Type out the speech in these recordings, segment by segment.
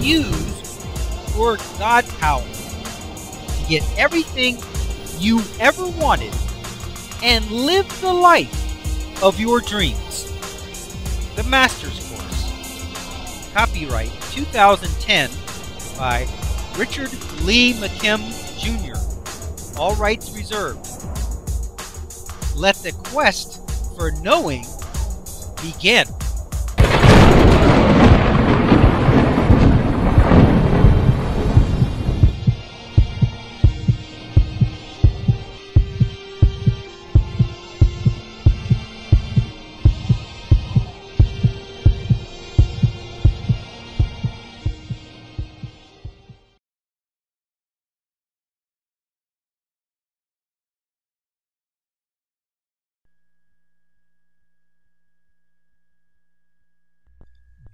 use your God power to get everything you ever wanted and live the life of your dreams. The Master's Course. Copyright 2010 by Richard Lee McKim Jr. All rights reserved. Let the quest for knowing begin.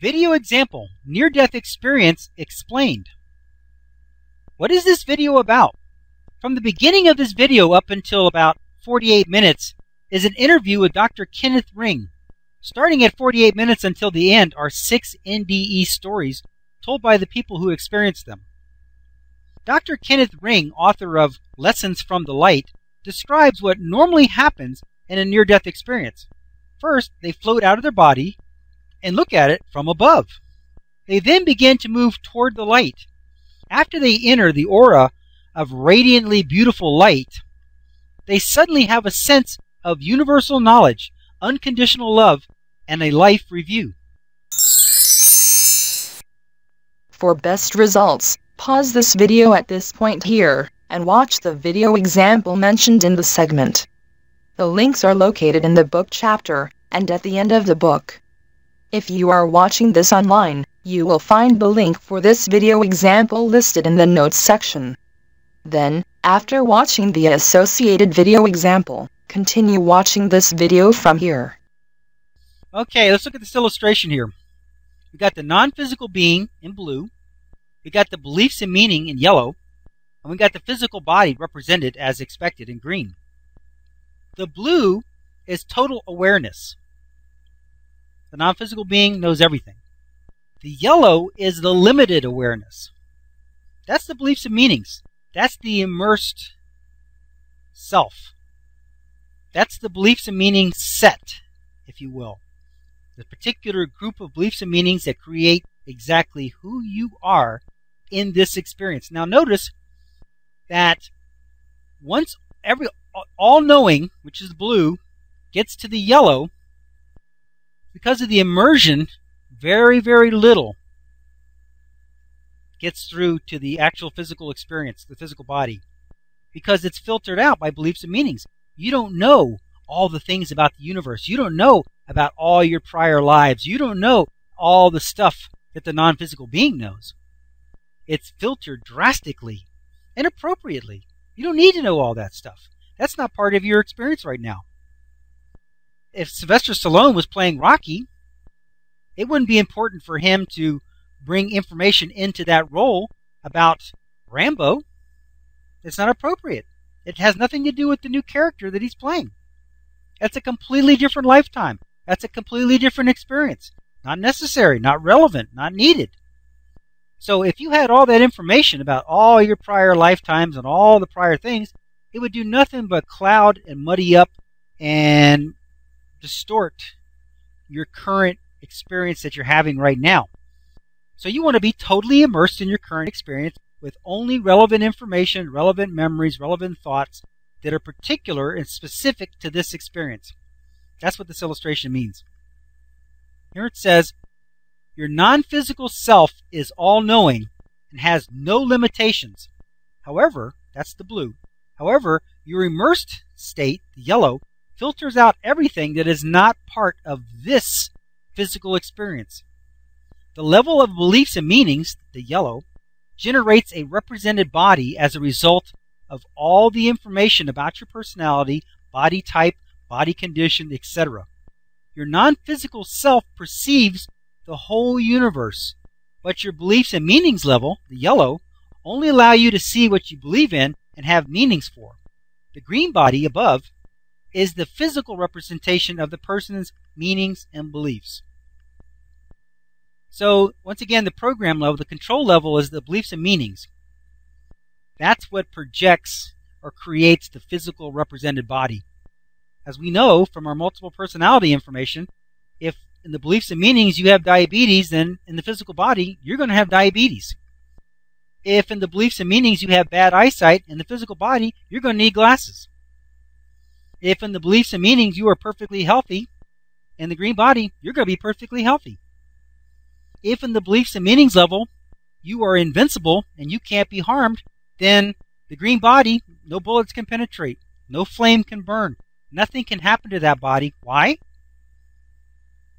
Video example, near-death experience explained. What is this video about? From the beginning of this video up until about 48 minutes is an interview with Dr. Kenneth Ring. Starting at 48 minutes until the end are 6 NDE stories told by the people who experienced them. Dr. Kenneth Ring, author of Lessons from the Light, describes what normally happens in a near-death experience. First, they float out of their body and look at it from above. They then begin to move toward the light. After they enter the aura of radiantly beautiful light, they suddenly have a sense of universal knowledge, unconditional love, and a life review. For best results, pause this video at this point here, and watch the video example mentioned in the segment. The links are located in the book chapter, and at the end of the book. If you are watching this online, you will find the link for this video example listed in the notes section. Then, after watching the associated video example, continue watching this video from here. Okay, let's look at this illustration here. We got the non-physical being in blue, we got the beliefs and meaning in yellow, and we got the physical body represented as expected in green. The blue is total awareness. The non-physical being knows everything. The yellow is the limited awareness. That's the beliefs and meanings. That's the immersed self. That's the beliefs and meanings set, if you will. The particular group of beliefs and meanings that create exactly who you are in this experience. Now notice that once all-knowing, which is blue, gets to the yellow, because of the immersion, very, very little gets through to the actual physical experience, the physical body, because it's filtered out by beliefs and meanings. You don't know all the things about the universe. You don't know about all your prior lives. You don't know all the stuff that the non-physical being knows. It's filtered drastically and appropriately. You don't need to know all that stuff. That's not part of your experience right now. If Sylvester Stallone was playing Rocky, it wouldn't be important for him to bring information into that role about Rambo. It's not appropriate. It has nothing to do with the new character that he's playing. That's a completely different lifetime. That's a completely different experience. Not necessary, not relevant, not needed. So if you had all that information about all your prior lifetimes and all the prior things, it would do nothing but cloud and muddy up and distort your current experience that you're having right now. So you want to be totally immersed in your current experience with only relevant information, relevant memories, relevant thoughts that are particular and specific to this experience. That's what this illustration means. Here it says, your non-physical self is all-knowing and has no limitations. However, that's the blue. However, your immersed state, the yellow, filters out everything that is not part of this physical experience. The level of beliefs and meanings, the yellow, generates a represented body as a result of all the information about your personality, body type, body condition, etc. Your non-physical self perceives the whole universe, but your beliefs and meanings level, the yellow, only allow you to see what you believe in and have meanings for. The green body above is the physical representation of the person's meanings and beliefs. So once again, the program level, the control level is the beliefs and meanings. That's what projects or creates the physical represented body. As we know from our multiple personality information, if in the beliefs and meanings you have diabetes, then in the physical body, you're going to have diabetes. If in the beliefs and meanings you have bad eyesight, in the physical body, you're going to need glasses. If in the beliefs and meanings you are perfectly healthy, in the green body, you're going to be perfectly healthy. If in the beliefs and meanings level, you are invincible and you can't be harmed, then the green body, no bullets can penetrate, no flame can burn, nothing can happen to that body. Why?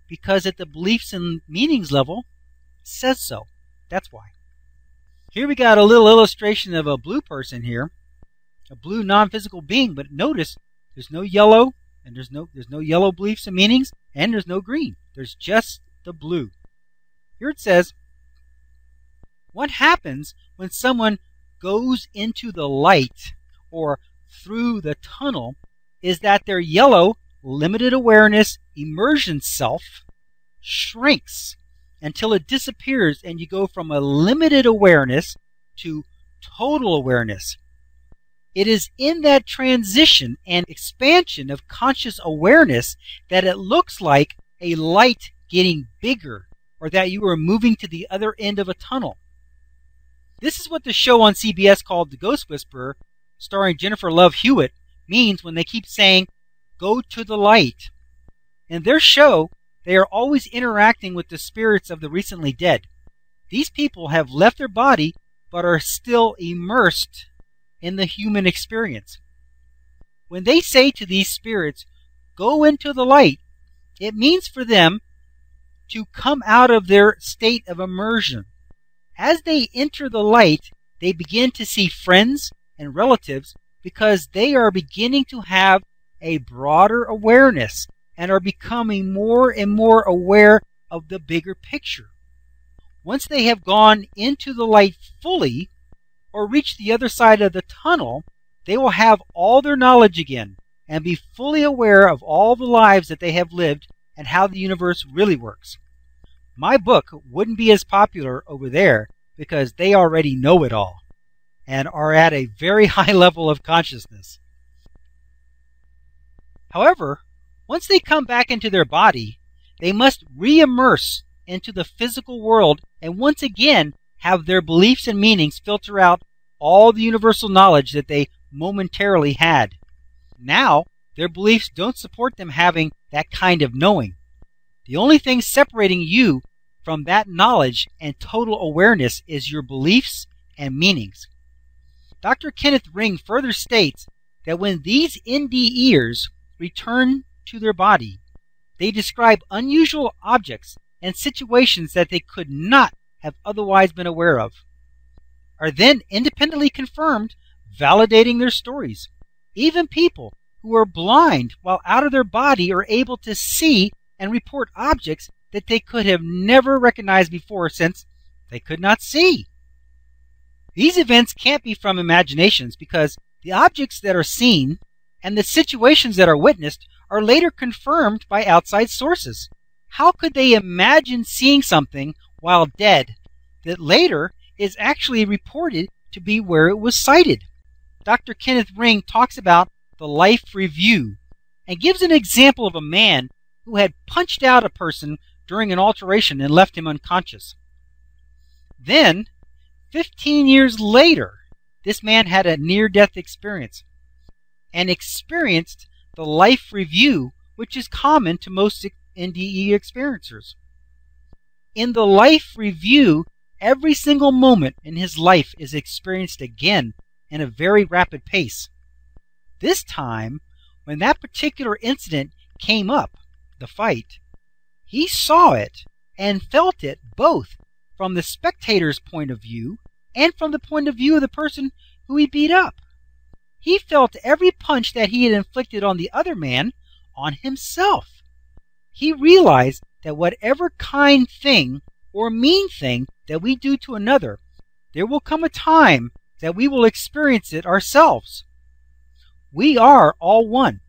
Because at the beliefs and meanings level, it says so. That's why. Here we got a little illustration of a blue person here, a blue non-physical being, but notice there's no yellow, and there's no yellow beliefs and meanings, and there's no green. There's just the blue. Here it says, what happens when someone goes into the light or through the tunnel is that their yellow, limited awareness, immersion self shrinks until it disappears and you go from a limited awareness to total awareness. It is in that transition and expansion of conscious awareness that it looks like a light getting bigger, or that you are moving to the other end of a tunnel. This is what the show on CBS called The Ghost Whisperer, starring Jennifer Love Hewitt, means when they keep saying, go to the light. In their show, they are always interacting with the spirits of the recently dead. These people have left their body, but are still immersed in the human experience. When they say to these spirits, go into the light, it means for them to come out of their state of immersion. As they enter the light, they begin to see friends and relatives because they are beginning to have a broader awareness and are becoming more and more aware of the bigger picture. Once they have gone into the light fully or reached the other side of the tunnel, they will have all their knowledge again and be fully aware of all the lives that they have lived and how the universe really works. My book wouldn't be as popular over there because they already know it all and are at a very high level of consciousness. However, once they come back into their body, they must re-immerse into the physical world and once again have their beliefs and meanings filter out all the universal knowledge that they momentarily had. Now, their beliefs don't support them having that kind of knowing. The only thing separating you from that knowledge and total awareness is your beliefs and meanings. Dr. Kenneth Ring further states that when these NDEs return to their body, they describe unusual objects and situations that they could not have otherwise been aware of, are then independently confirmed, validating their stories. Even people who are blind while out of their body are able to see and report objects that they could have never recognized before since they could not see. These events can't be from imaginations because the objects that are seen and the situations that are witnessed are later confirmed by outside sources. How could they imagine seeing something while dead that later is actually reported to be where it was sighted? Dr. Kenneth Ring talks about the life review and gives an example of a man who had punched out a person during an altercation and left him unconscious. Then, 15 years later, this man had a near-death experience and experienced the life review, which is common to most NDE experiencers. In the life review, every single moment in his life is experienced again in a very rapid pace. This time, when that particular incident came up, the fight, he saw it and felt it both from the spectator's point of view and from the point of view of the person who he beat up. He felt every punch that he had inflicted on the other man on himself. He realized that whatever kind thing or mean thing that we do to another, there will come a time that we will experience it ourselves. We are all one.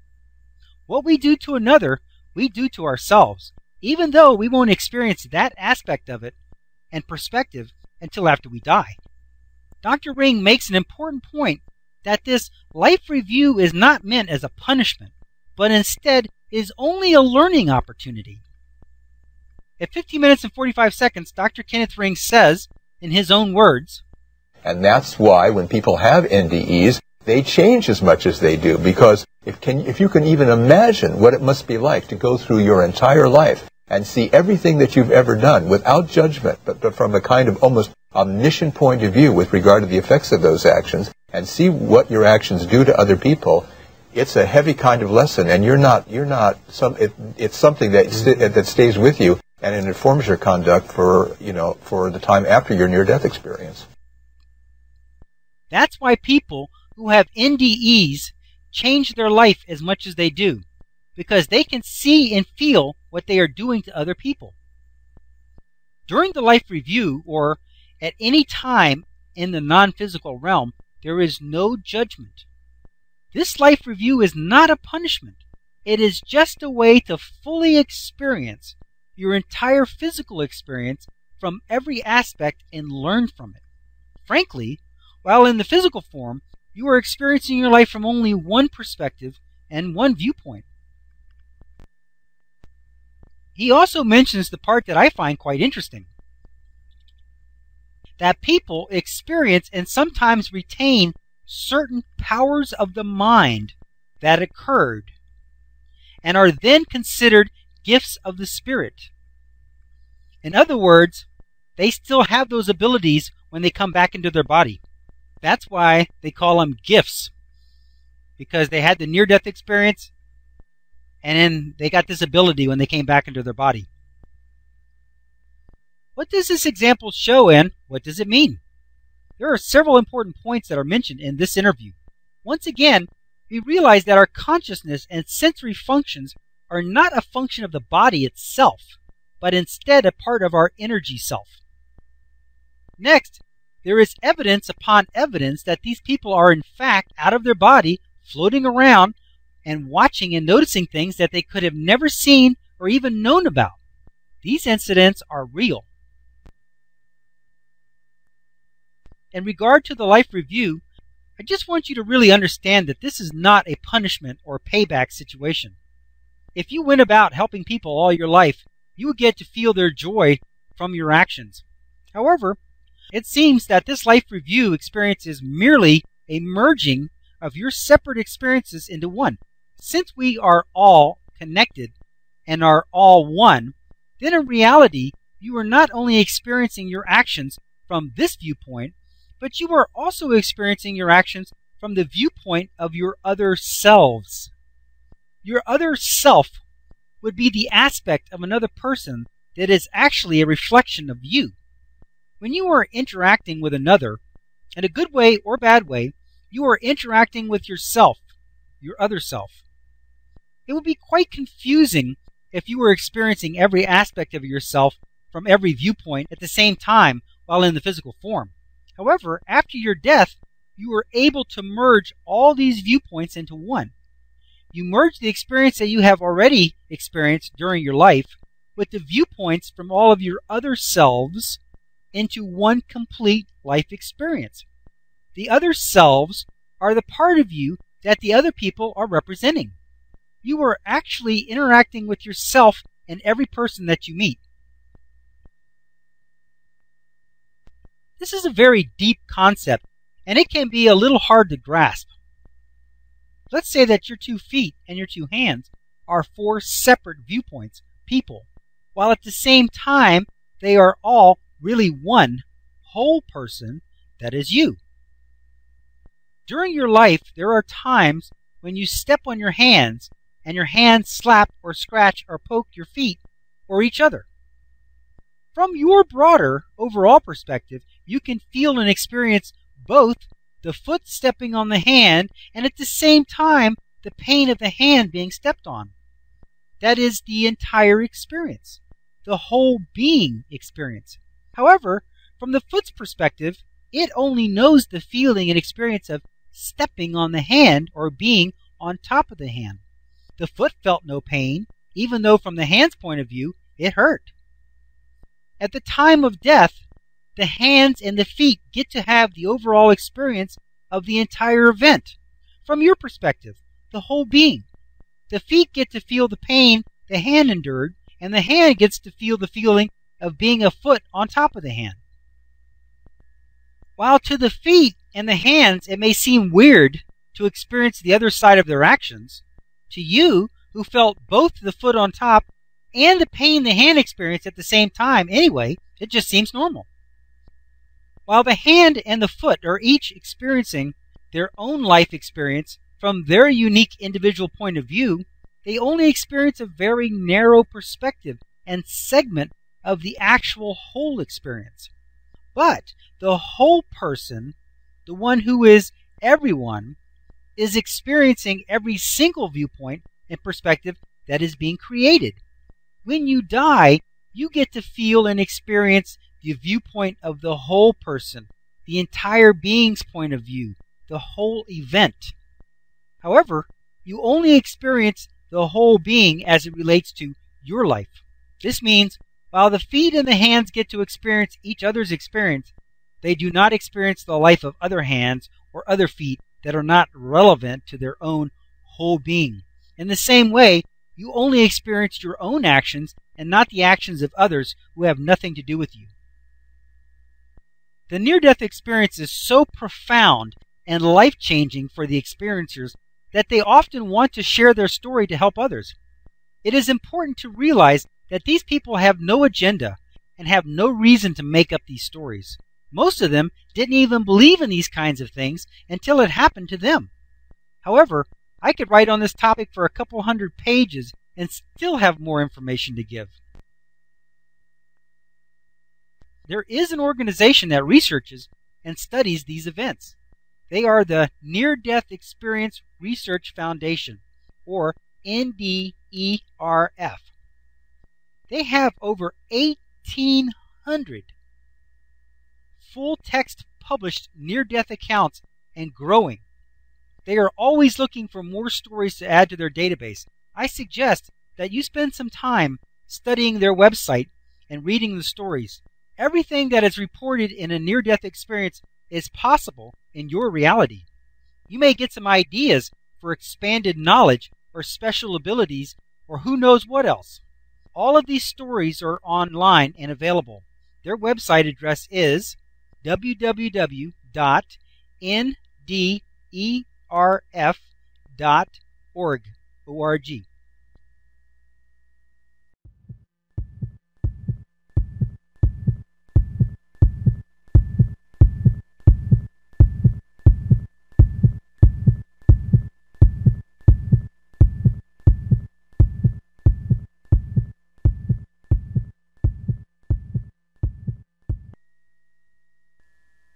What we do to another, we do to ourselves, even though we won't experience that aspect of it and perspective until after we die. Dr. Ring makes an important point that this life review is not meant as a punishment, but instead is only a learning opportunity. At 15 minutes and 45 seconds, Dr. Kenneth Ring says, in his own words, and that's why when people have NDEs, they change as much as they do, because if you can even imagine what it must be like to go through your entire life and see everything that you've ever done without judgment, but from a kind of almost omniscient point of view with regard to the effects of those actions, and see what your actions do to other people, it's a heavy kind of lesson, and it's something that stays with you, and it informs your conduct for the time after your near-death experience. That's why people who have NDEs change their life as much as they do, because they can see and feel what they are doing to other people. During the life review, or at any time in the non-physical realm, there is no judgment. This life review is not a punishment. It is just a way to fully experience your entire physical experience from every aspect and learn from it. Frankly, while in the physical form, you are experiencing your life from only one perspective and one viewpoint. He also mentions the part that I find quite interesting, that people experience and sometimes retain certain powers of the mind that occurred and are then considered gifts of the spirit. In other words, they still have those abilities when they come back into their body. That's why they call them gifts, because they had the near-death experience and then they got this ability when they came back into their body. What does this example show, and what does it mean? There are several important points that are mentioned in this interview. Once again, we realize that our consciousness and sensory functions are not a function of the body itself, but instead a part of our energy self. Next, there is evidence upon evidence that these people are in fact out of their body, floating around and watching and noticing things that they could have never seen or even known about. These incidents are real. In regard to the life review, I just want you to really understand that this is not a punishment or payback situation. If you went about helping people all your life, you would get to feel their joy from your actions. However, it seems that this life review experience is merely a merging of your separate experiences into one. Since we are all connected and are all one, then in reality, you are not only experiencing your actions from this viewpoint, but you are also experiencing your actions from the viewpoint of your other selves. Your other self would be the aspect of another person that is actually a reflection of you. When you are interacting with another, in a good way or bad way, you are interacting with yourself, your other self. It would be quite confusing if you were experiencing every aspect of yourself from every viewpoint at the same time while in the physical form. However, after your death, you are able to merge all these viewpoints into one. You merge the experience that you have already experienced during your life with the viewpoints from all of your other selves into one complete life experience. The other selves are the part of you that the other people are representing. You are actually interacting with yourself and every person that you meet. This is a very deep concept, and it can be a little hard to grasp. Let's say that your 2 feet and your 2 hands are 4 separate viewpoints, people, while at the same time they are all really one whole person that is you. During your life, there are times when you step on your hands and your hands slap or scratch or poke your feet or each other. From your broader overall perspective, you can feel and experience both the foot stepping on the hand and at the same time the pain of the hand being stepped on. That is the entire experience, the whole being experience. However, from the foot's perspective, it only knows the feeling and experience of stepping on the hand or being on top of the hand. The foot felt no pain, even though from the hand's point of view, it hurt. At the time of death, the hands and the feet get to have the overall experience of the entire event. From your perspective, the whole being. The feet get to feel the pain the hand endured, and the hand gets to feel the feeling of being a foot on top of the hand. While to the feet and the hands it may seem weird to experience the other side of their actions, to you, who felt both the foot on top and the pain the hand experienced at the same time anyway, it just seems normal. While the hand and the foot are each experiencing their own life experience from their unique individual point of view, they only experience a very narrow perspective and segment of the actual whole experience. But the whole person, the one who is everyone, is experiencing every single viewpoint and perspective that is being created. When you die, you get to feel and experience the viewpoint of the whole person, the entire being's point of view, the whole event. However, you only experience the whole being as it relates to your life. This means while the feet and the hands get to experience each other's experience, they do not experience the life of other hands or other feet that are not relevant to their own whole being. In the same way, you only experience your own actions and not the actions of others who have nothing to do with you. The near-death experience is so profound and life-changing for the experiencers that they often want to share their story to help others. It is important to realize that these people have no agenda and have no reason to make up these stories. Most of them didn't even believe in these kinds of things until it happened to them. However, I could write on this topic for a couple hundred pages and still have more information to give. There is an organization that researches and studies these events. They are the Near-Death Experience Research Foundation, or NDERF. They have over 1,800 full-text published near-death accounts and growing. They are always looking for more stories to add to their database. I suggest that you spend some time studying their website and reading the stories. Everything that is reported in a near-death experience is possible in your reality. You may get some ideas for expanded knowledge or special abilities or who knows what else. All of these stories are online and available. Their website address is www.nderf.org.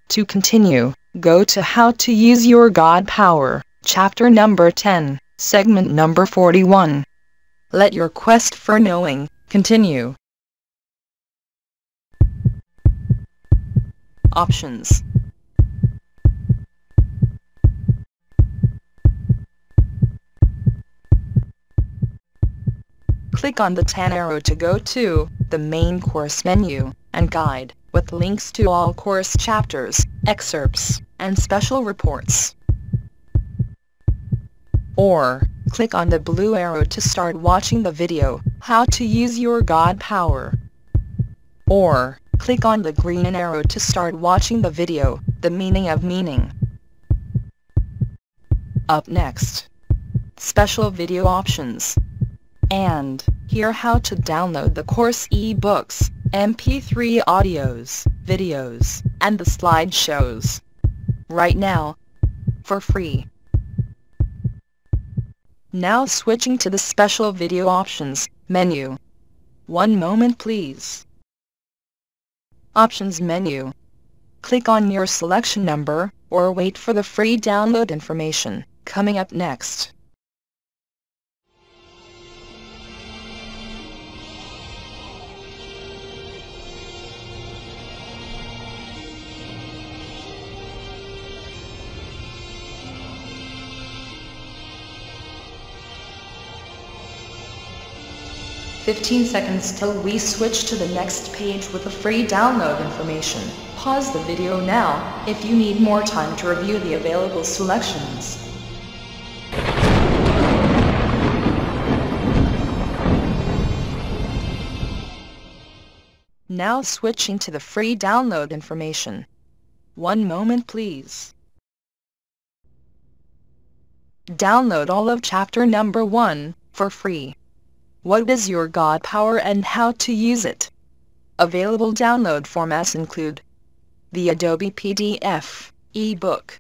To continue, go to How to Use Your God Power, chapter number 10, segment number 41. Let your quest for knowing continue. Options. Click on the 10 arrow to go to the main course menu and guide, with links to all course chapters, excerpts, and special reports. Or, click on the blue arrow to start watching the video, How to Use Your God Power. Or, click on the green arrow to start watching the video, The Meaning of Meaning. Up next, special video options. And, hear how to download the course e-books, MP3 audios, videos, and the slideshows. Right now, for free. Now switching to the special video options menu. One moment please. Options menu. Click on your selection number, or wait for the free download information, coming up next. 15 seconds till we switch to the next page with the free download information. Pause the video now if you need more time to review the available selections. Now switching to the free download information. One moment please. Download all of chapter number 1 for free. What is your God power and how to use it? Available download formats include the Adobe PDF, ebook,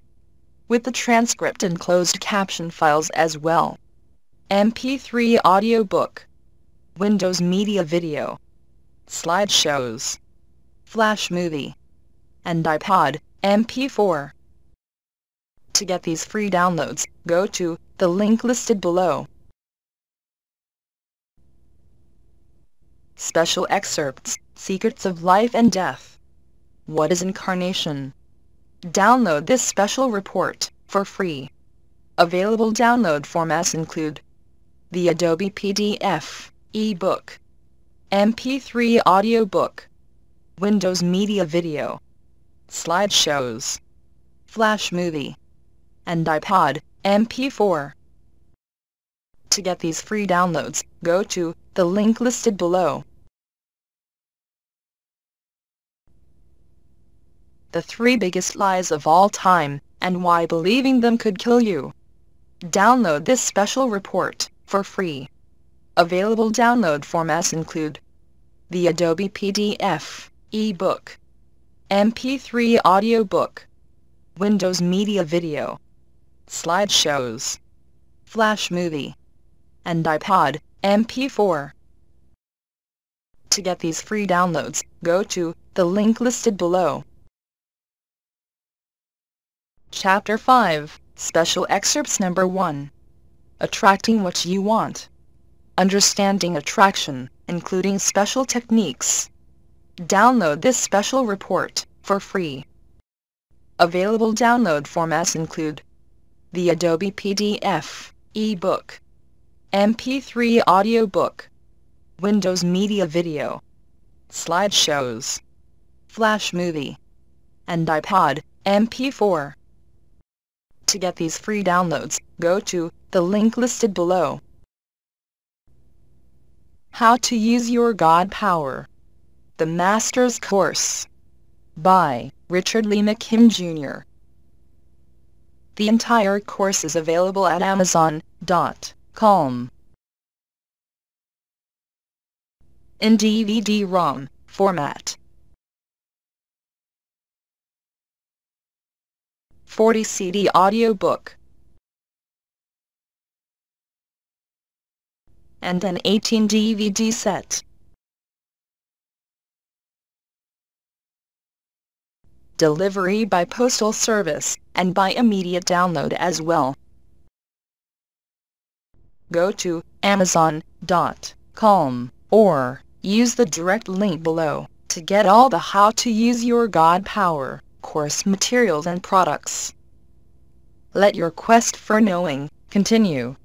with the transcript and closed caption files as well, MP3 audiobook, Windows Media Video, slideshows, Flash Movie, and iPod MP4. To get these free downloads, go to the link listed below. Special Excerpts, Secrets of Life and Death. What is incarnation? Download this special report for free. Available download formats include the Adobe PDF, ebook, MP3 audiobook, Windows Media Video, slideshows, Flash Movie, and iPod MP4. To get these free downloads, go to the link listed below. The 3 biggest lies of all time, and why believing them could kill you. Download this special report for free. Available download formats include the Adobe PDF, ebook, MP3 audiobook, Windows Media Video, slideshows, Flash Movie, and iPod MP4. To get these free downloads, go to the link listed below. Chapter 5, Special Excerpts Number 1. Attracting What You Want. Understanding Attraction, including special techniques. Download this special report for free. Available download formats include the Adobe PDF, ebook, MP3 audiobook, Windows Media Video, slideshows, Flash Movie, and iPod MP4. To get these free downloads, go to the link listed below. How to Use Your God Power. The Master's Course. By Richard Lee McKim Jr. The entire course is available at Amazon.com. In DVD-ROM format. 40 CD audiobook, and an 18 DVD set. Delivery by postal service, and by immediate download as well. Go to Amazon.com, or use the direct link below, to get all the How to Use Your God Power course materials and products. Let your quest for knowing continue.